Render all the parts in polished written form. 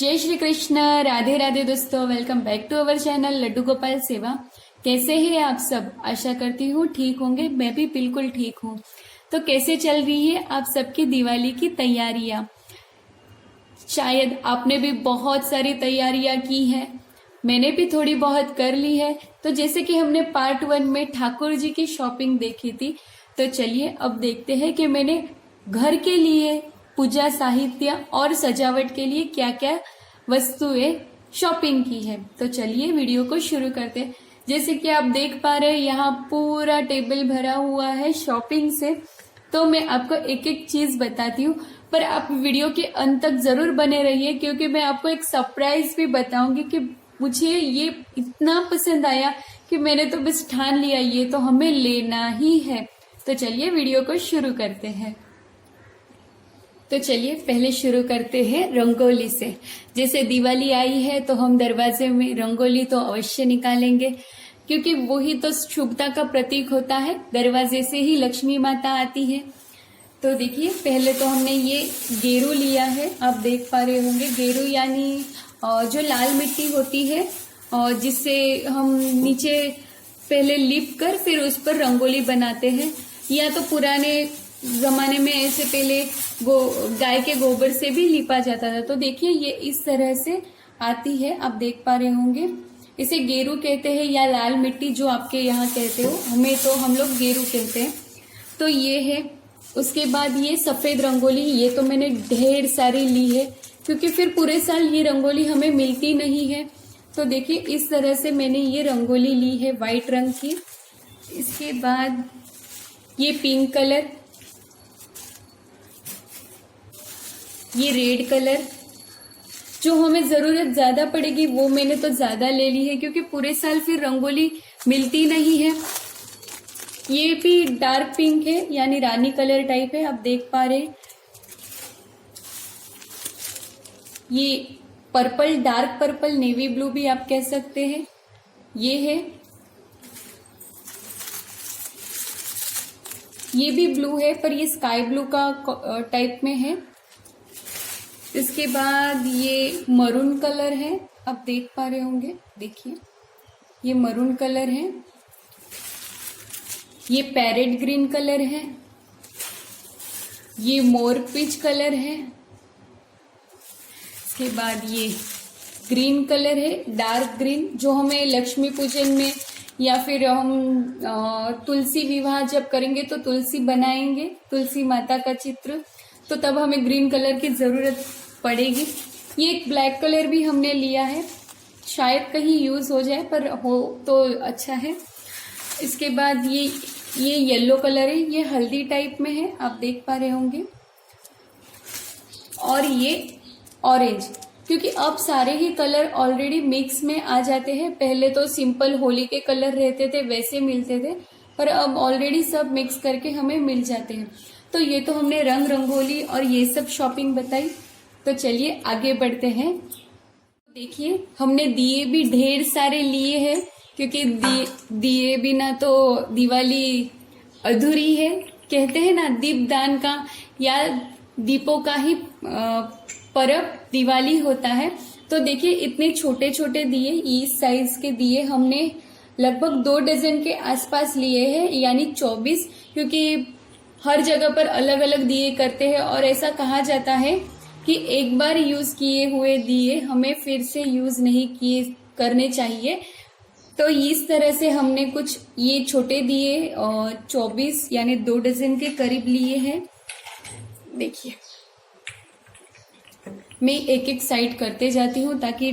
जय श्री कृष्ण। राधे राधे दोस्तों, welcome back to our channel Laddu Gopal Seva. कैसे हैं आप सब? आशा करती हूँ ठीक होंगे। मैं भी बिल्कुल ठीक हूँ। तो कैसे चल रही है आप सबकी दिवाली की तैयारियां? शायद आपने भी बहुत सारी तैयारियां की हैं, मैंने भी थोड़ी बहुत कर ली है। तो जैसे कि हमने पार्ट 1 में ठाकुर जी की शॉपिंग देखी थी, तो चलिए अब देखते हैं कि मैंने घर के लिए पूजा साहित्य और सजावट के लिए क्या क्या वस्तुएं शॉपिंग की है। तो चलिए वीडियो को शुरू करते हैं। जैसे कि आप देख पा रहे हैं यहाँ पूरा टेबल भरा हुआ है शॉपिंग से। तो मैं आपको एक एक चीज बताती हूँ, पर आप वीडियो के अंत तक जरूर बने रहिए, क्योंकि मैं आपको एक सरप्राइज भी बताऊंगी कि मुझे ये इतना पसंद आया कि मैंने तो बस ठान लिया ये तो हमें लेना ही है। तो चलिए वीडियो को शुरू करते हैं। तो चलिए पहले शुरू करते हैं रंगोली से। जैसे दिवाली आई है तो हम दरवाजे में रंगोली तो अवश्य निकालेंगे, क्योंकि वही तो शुभता का प्रतीक होता है। दरवाजे से ही लक्ष्मी माता आती है। तो देखिए पहले तो हमने ये गेरू लिया है, आप देख पा रहे होंगे। गेरू यानी जो लाल मिट्टी होती है, और जिससे हम नीचे पहले लिप कर फिर उस पर रंगोली बनाते हैं। या तो पुराने जमाने में ऐसे पहले गाय के गोबर से भी लिपा जाता था। तो देखिए ये इस तरह से आती है, आप देख पा रहे होंगे। इसे गेरू कहते हैं या लाल मिट्टी, जो आपके यहाँ कहते हो। हमें तो हम लोग गेरू कहते हैं। तो ये है। उसके बाद ये सफेद रंगोली, ये तो मैंने ढेर सारी ली है, क्योंकि फिर पूरे साल ये रंगोली हमें मिलती नहीं है। तो देखिए इस तरह से मैंने ये रंगोली ली है व्हाइट रंग की। इसके बाद ये पिंक कलर, ये रेड कलर। जो हमें जरूरत ज्यादा पड़ेगी वो मैंने तो ज्यादा ले ली है, क्योंकि पूरे साल फिर रंगोली मिलती नहीं है। ये भी डार्क पिंक है, यानी रानी कलर टाइप है, आप देख पा रहे। ये purple, dark purple, navy blue भी आप कह सकते हैं, ये है। ये भी ब्लू है, पर ये स्काई ब्लू का टाइप में है। इसके बाद ये मरून कलर है, आप देख पा रहे होंगे। देखिए ये मरून कलर है। ये पैरेट ग्रीन कलर है। ये मोर पीच कलर है। इसके बाद ये ग्रीन कलर है, डार्क ग्रीन, जो हमें लक्ष्मी पूजन में या फिर हम तुलसी विवाह जब करेंगे तो तुलसी बनाएंगे, तुलसी माता का चित्र, तो तब हमें ग्रीन कलर की जरूरत पड़ेगी। ये एक ब्लैक कलर भी हमने लिया है, शायद कहीं यूज हो जाए, पर हो तो अच्छा है। इसके बाद ये येलो कलर है, ये हल्दी टाइप में है, आप देख पा रहे होंगे। और ये ऑरेंज, क्योंकि अब सारे ही कलर ऑलरेडी मिक्स में आ जाते हैं। पहले तो सिंपल होली के कलर रहते थे, वैसे मिलते थे, पर अब ऑलरेडी सब मिक्स करके हमें मिल जाते हैं। तो ये तो हमने रंग रंगोली और ये सब शॉपिंग बताई। तो चलिए आगे बढ़ते हैं। देखिए हमने दिए भी ढेर सारे लिए हैं, क्योंकि दिए बिना तो दिवाली अधूरी है। कहते हैं ना, दीपदान का या दीपों का ही पर्व दिवाली होता है। तो देखिए इतने छोटे छोटे दिए, इस साइज के दिए हमने लगभग 2 डजन के आसपास लिए हैं, यानी 24, क्योंकि हर जगह पर अलग अलग दिए करते हैं। और ऐसा कहा जाता है कि एक बार यूज किए हुए दिए हमें फिर से यूज नहीं किए करने चाहिए। तो इस तरह से हमने कुछ ये छोटे दिए 24 यानी 2 डजन के करीब लिए हैं। देखिए मैं एक एक साइड करते जाती हूँ, ताकि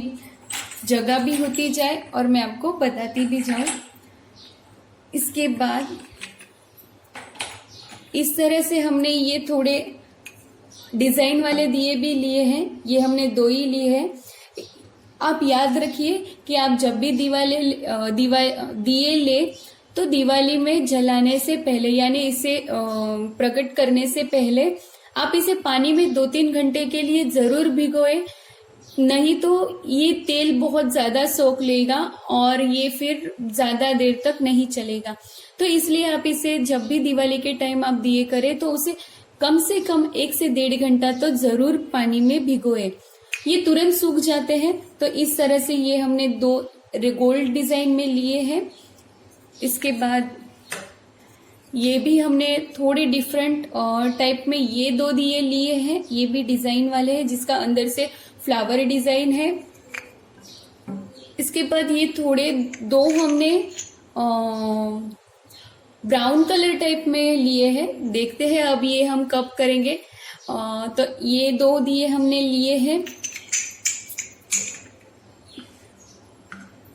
जगह भी होती जाए और मैं आपको बताती भी जाऊं। इसके बाद इस तरह से हमने ये थोड़े डिजाइन वाले दिए भी लिए हैं, ये हमने 2 ही लिए हैं। आप याद रखिए कि आप जब भी दिए ले तो दिवाली में जलाने से पहले, यानी इसे प्रकट करने से पहले आप इसे पानी में 2-3 घंटे के लिए जरूर भिगोए, नहीं तो ये तेल बहुत ज्यादा सोख लेगा और ये फिर ज्यादा देर तक नहीं चलेगा। तो इसलिए आप इसे जब भी दिवाली के टाइम आप दिए करें तो उसे कम से कम 1 से 1.5 घंटा तो जरूर पानी में भिगोए। ये तुरंत सूख जाते हैं। तो इस तरह से ये हमने 2 गोल्ड डिजाइन में लिए हैं। इसके बाद ये भी हमने थोड़ी डिफरेंट टाइप में ये 2 दिए लिए हैं। ये भी डिजाइन वाले हैं जिसका अंदर से फ्लावर डिजाइन है। इसके बाद ये थोड़े 2 हमने ब्राउन कलर टाइप में लिए हैं। देखते हैं अब ये हम कब करेंगे। तो ये 2 दिए हमने लिए हैं।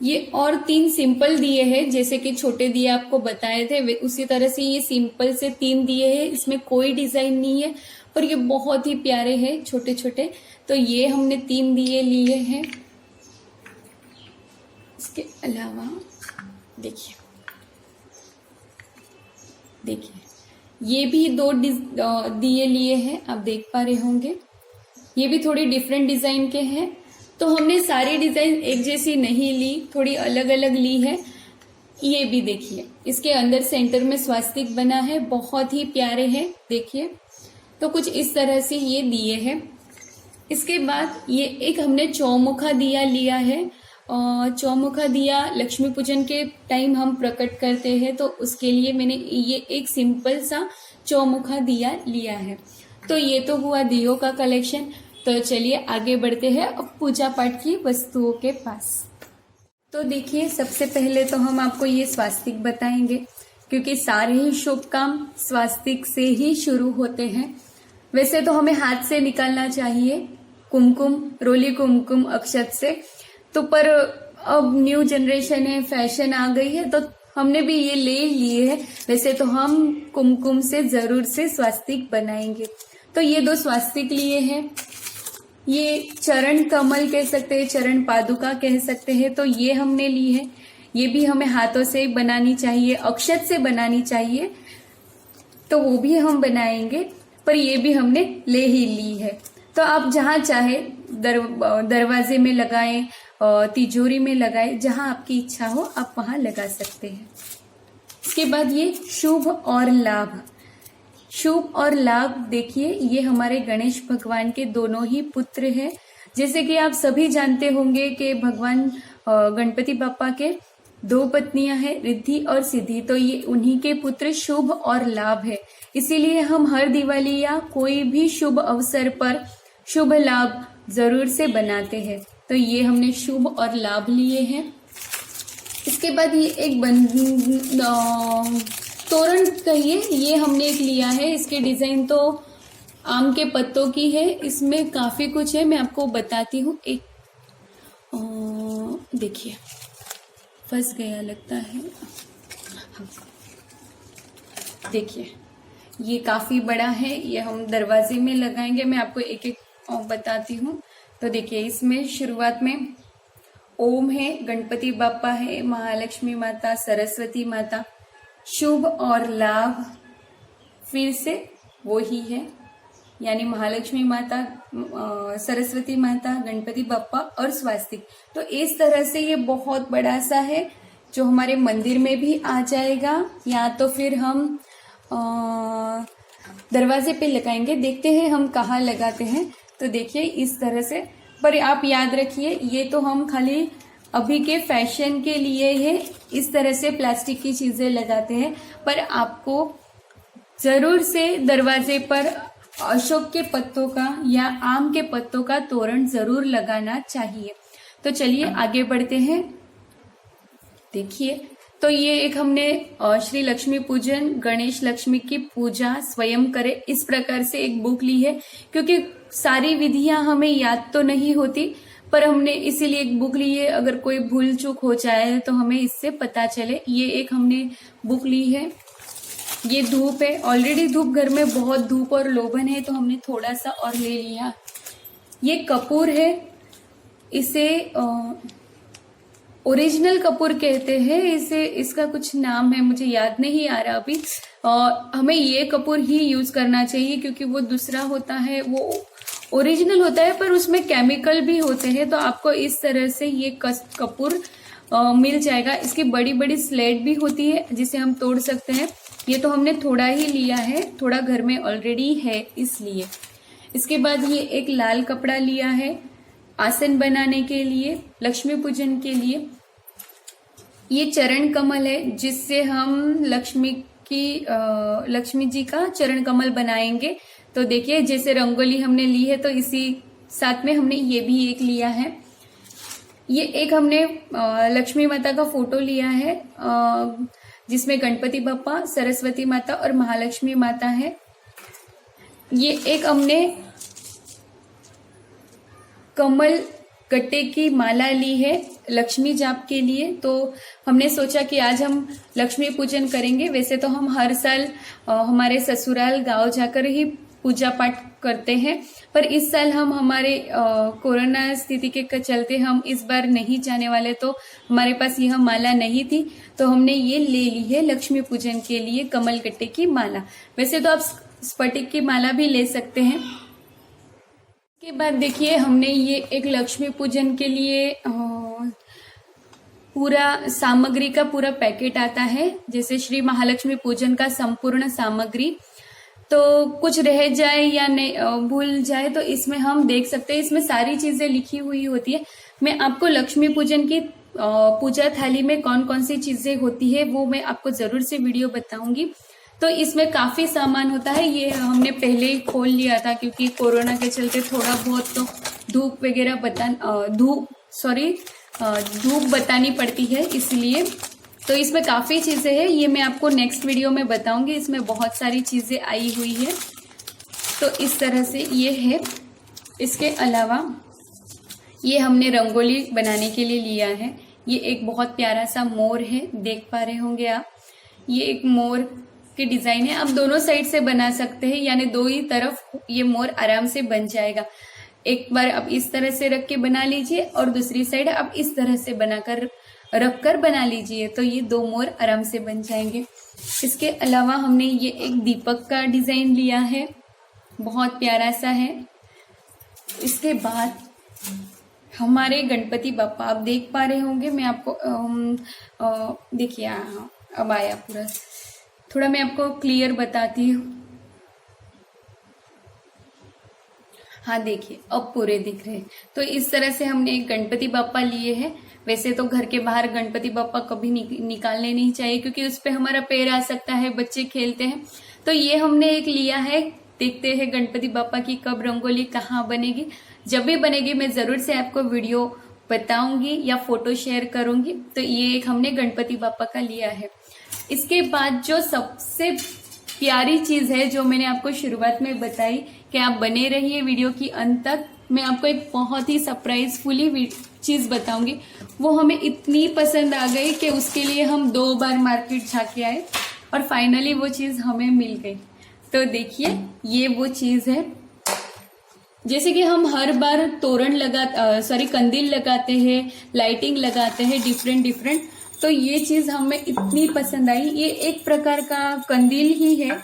ये और 3 सिंपल दिए हैं, जैसे कि छोटे दिए आपको बताए थे उसी तरह से ये सिंपल से 3 दिए हैं। इसमें कोई डिजाइन नहीं है पर ये बहुत ही प्यारे हैं, छोटे छोटे। तो ये हमने 3 दिए लिए हैं। इसके अलावा देखिए ये भी 2 दिए लिए हैं, आप देख पा रहे होंगे। ये भी थोड़ी डिफरेंट डिजाइन के हैं। तो हमने सारी डिजाइन एक जैसी नहीं ली, थोड़ी अलग अलग ली है। ये भी देखिए, इसके अंदर सेंटर में स्वास्तिक बना है, बहुत ही प्यारे हैं। देखिए तो कुछ इस तरह से ये दिए हैं। इसके बाद ये एक हमने चौमुखा दिया लिया है। चौमुखा दिया लक्ष्मी पूजन के टाइम हम प्रकट करते हैं, तो उसके लिए मैंने ये एक सिंपल सा चौमुखा दिया लिया है। तो ये तो हुआ दियों का कलेक्शन। तो चलिए आगे बढ़ते हैं अब पूजा पाठ की वस्तुओं के पास। तो देखिए सबसे पहले तो हम आपको ये स्वास्तिक बताएंगे, क्योंकि सारे ही शुभ काम स्वास्तिक से ही शुरू होते हैं। वैसे तो हमें हाथ से निकालना चाहिए कुमकुम, रोली कुमकुम अक्षत से, तो पर अब न्यू जनरेशन है, फैशन आ गई है, तो हमने भी ये ले लिए है। वैसे तो हम कुमकुम से जरूर से स्वास्तिक बनाएंगे। तो ये 2 स्वास्तिक लिए हैं। ये चरण कमल कह सकते हैं, चरण पादुका कह सकते हैं, तो ये हमने ली है। ये भी हमें हाथों से बनानी चाहिए, अक्षत से बनानी चाहिए, तो वो भी हम बनाएंगे, पर ये भी हमने ले ही ली है। तो आप जहां चाहे दरवाजे में लगाएं, तिजोरी में लगाएं, जहां आपकी इच्छा हो आप वहां लगा सकते हैं। इसके बाद ये शुभ और लाभ। शुभ और लाभ देखिए, ये हमारे गणेश भगवान के दोनों ही पुत्र हैं। जैसे कि आप सभी जानते होंगे कि भगवान गणपति बापा के 2 पत्नियां हैं, रिद्धि और सिद्धि, तो ये उन्हीं के पुत्र शुभ और लाभ है। इसीलिए हम हर दिवाली या कोई भी शुभ अवसर पर शुभ लाभ जरूर से बनाते हैं। तो ये हमने शुभ और लाभ लिए हैं। इसके बाद ये एक तोरण कहिए, ये हमने एक लिया है। इसके डिजाइन तो आम के पत्तों की है, इसमें काफी कुछ है, मैं आपको बताती हूँ। एक देखिए फंस गया लगता है। देखिए ये काफी बड़ा है, ये हम दरवाजे में लगाएंगे। मैं आपको एक एक बताती हूँ। तो देखिए इसमें शुरुआत में ओम है, गणपति बापा है, महालक्ष्मी माता, सरस्वती माता, शुभ और लाभ फिर से वो ही है, यानी महालक्ष्मी माता, सरस्वती माता, गणपति बापा और स्वास्तिक। तो इस तरह से ये बहुत बड़ा सा है, जो हमारे मंदिर में भी आ जाएगा, या तो फिर हम दरवाजे पे लगाएंगे। देखते हैं हम कहाँ लगाते हैं। तो देखिए इस तरह से, पर आप याद रखिए ये तो हम खाली अभी के फैशन के लिए है, इस तरह से प्लास्टिक की चीजें लगाते हैं, पर आपको जरूर से दरवाजे पर अशोक के पत्तों का या आम के पत्तों का तोरण जरूर लगाना चाहिए। तो चलिए आगे बढ़ते हैं। देखिए तो ये एक हमने श्री लक्ष्मी पूजन, गणेश लक्ष्मी की पूजा स्वयं करे, इस प्रकार से एक बुक ली है, क्योंकि सारी विधियां हमें याद तो नहीं होती, पर हमने इसीलिए एक बुक ली है। अगर कोई भूल चूक हो जाए तो हमें इससे पता चले। ये एक हमने बुक ली है। ये धूप है, ऑलरेडी धूप घर में बहुत धूप और लोभन है, तो हमने थोड़ा सा और ले लिया। ये कपूर है, इसे ओरिजिनल कपूर कहते हैं, इसे इसका कुछ नाम है, मुझे याद नहीं आ रहा अभी। हमें ये कपूर ही यूज करना चाहिए, क्योंकि वो दूसरा होता है वो ओरिजिनल होता है, पर उसमें केमिकल भी होते हैं। तो आपको इस तरह से ये कपूर मिल जाएगा। इसकी बड़ी बड़ी स्लेट भी होती है जिसे हम तोड़ सकते हैं। ये तो हमने थोड़ा ही लिया है, थोड़ा घर में ऑलरेडी है इसलिए। इसके बाद ये एक लाल कपड़ा लिया है, आसन बनाने के लिए, लक्ष्मी पूजन के लिए। ये चरण कमल है जिससे हम लक्ष्मी जी का चरण कमल बनाएंगे। तो देखिए जैसे रंगोली हमने ली है तो इसी साथ में हमने ये भी एक लिया है। ये एक हमने लक्ष्मी माता का फोटो लिया है जिसमें गणपति बप्पा, सरस्वती माता और महालक्ष्मी माता है। ये एक हमने कमल गट्टे की माला ली है लक्ष्मी जाप के लिए। तो हमने सोचा कि आज हम लक्ष्मी पूजन करेंगे। वैसे तो हम हर साल हमारे ससुराल गांव जाकर ही पूजा पाठ करते हैं, पर इस साल हम हमारे कोरोना स्थिति के चलते हम इस बार नहीं जाने वाले, तो हमारे पास यह माला नहीं थी, तो हमने ये ले ली है लक्ष्मी पूजन के लिए कमल गट्टे की माला। वैसे तो आप स्फटिक की माला भी ले सकते हैं। के बाद देखिए हमने ये एक लक्ष्मी पूजन के लिए पूरा सामग्री का पूरा पैकेट आता है, जैसे श्री महालक्ष्मी पूजन का संपूर्ण सामग्री। तो कुछ रह जाए या नहीं भूल जाए तो इसमें हम देख सकते हैं, इसमें सारी चीजें लिखी हुई होती है। मैं आपको लक्ष्मी पूजन की पूजा थाली में कौन कौन सी चीजें होती है वो मैं आपको जरूर से वीडियो बताऊंगी। तो इसमें काफी सामान होता है। ये हमने पहले ही खोल लिया था क्योंकि कोरोना के चलते थोड़ा बहुत तो धूप वगैरह धूप बतानी पड़ती है, इसलिए। तो इसमें काफी चीजें हैं, ये मैं आपको नेक्स्ट वीडियो में बताऊंगी। इसमें बहुत सारी चीजें आई हुई है। तो इस तरह से ये है। इसके अलावा ये हमने रंगोली बनाने के लिए लिया है। ये एक बहुत प्यारा सा मोर है, देख पा रहे होंगे आप। ये एक मोर की डिजाइन है। आप दोनों साइड से बना सकते हैं, यानी दो ही तरफ ये मोर आराम से बन जाएगा। एक बार आप इस तरह से रख के बना लीजिए और दूसरी साइड आप इस तरह से बनाकर रखकर बना लीजिए, तो ये दो मोर आराम से बन जाएंगे। इसके अलावा हमने ये एक दीपक का डिजाइन लिया है, बहुत प्यारा सा है। इसके बाद हमारे गणपति बप्पा आप देख पा रहे होंगे। मैं आपको देखिए अब आया पूरा, थोड़ा मैं आपको क्लियर बताती हूँ। हाँ देखिए अब पूरे दिख रहे हैं। तो इस तरह से हमने एक गणपति बप्पा लिए हैं। वैसे तो घर के बाहर गणपति बप्पा कभी निकालने नहीं चाहिए क्योंकि उस पे हमारा पैर आ सकता है, बच्चे खेलते हैं। तो ये हमने एक लिया है। देखते हैं गणपति बप्पा की कब रंगोली कहाँ बनेगी। जब भी बनेगी मैं जरूर से आपको वीडियो बताऊंगी या फोटो शेयर करूंगी। तो ये एक हमने गणपति बप्पा का लिया है। इसके बाद जो सबसे प्यारी चीज है जो मैंने आपको शुरुआत में बताई कि आप बने रहिए वीडियो की अंत तक, मैं आपको एक बहुत ही सरप्राइजफुली चीज बताऊंगी। वो हमें इतनी पसंद आ गई कि उसके लिए हम 2 बार मार्केट जाके आए और फाइनली वो चीज हमें मिल गई। तो देखिए ये वो चीज है। जैसे कि हम हर बार तोरण कंदील लगाते हैं, लाइटिंग लगाते हैं डिफरेंट, तो ये चीज हमें इतनी पसंद आई। ये एक प्रकार का कंदील ही है,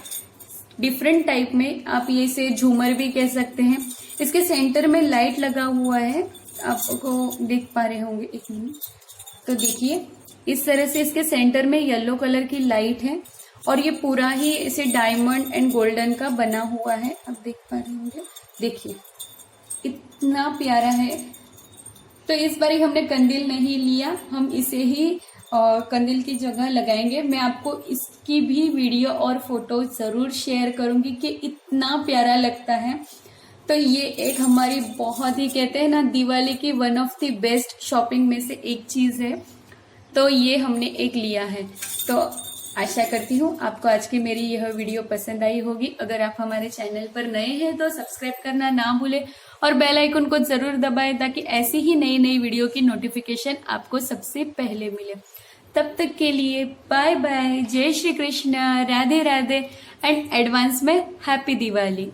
डिफरेंट टाइप में। आप ये इसे झूमर भी कह सकते हैं। इसके सेंटर में लाइट लगा हुआ है, आपको देख पा रहे होंगे। एक मिनट, तो देखिए इस तरह से इसके सेंटर में येलो कलर की लाइट है और ये पूरा ही इसे डायमंड एंड गोल्डन का बना हुआ है। आप देख पा रहे होंगे, देखिए इतना प्यारा है। तो इस बार हमने कंदील नहीं लिया, हम इसे ही कंदील की जगह लगाएंगे। मैं आपको इसकी भी वीडियो और फोटो जरूर शेयर करूंगी कि इतना प्यारा लगता है। तो ये एक हमारी बहुत ही कहते हैं ना दिवाली की one of the best shopping में से एक चीज है। तो ये हमने एक लिया है। तो आशा करती हूँ आपको आज की मेरी यह वीडियो पसंद आई होगी। अगर आप हमारे चैनल पर नए हैं तो सब्सक्राइब करना ना भूलें और बेल आइकन को जरूर दबाएं ताकि ऐसी ही नई वीडियो की नोटिफिकेशन आपको सबसे पहले मिले। तब तक के लिए बाय बाय, जय श्री कृष्ण, राधे राधे एंड एडवांस में हैप्पी दिवाली।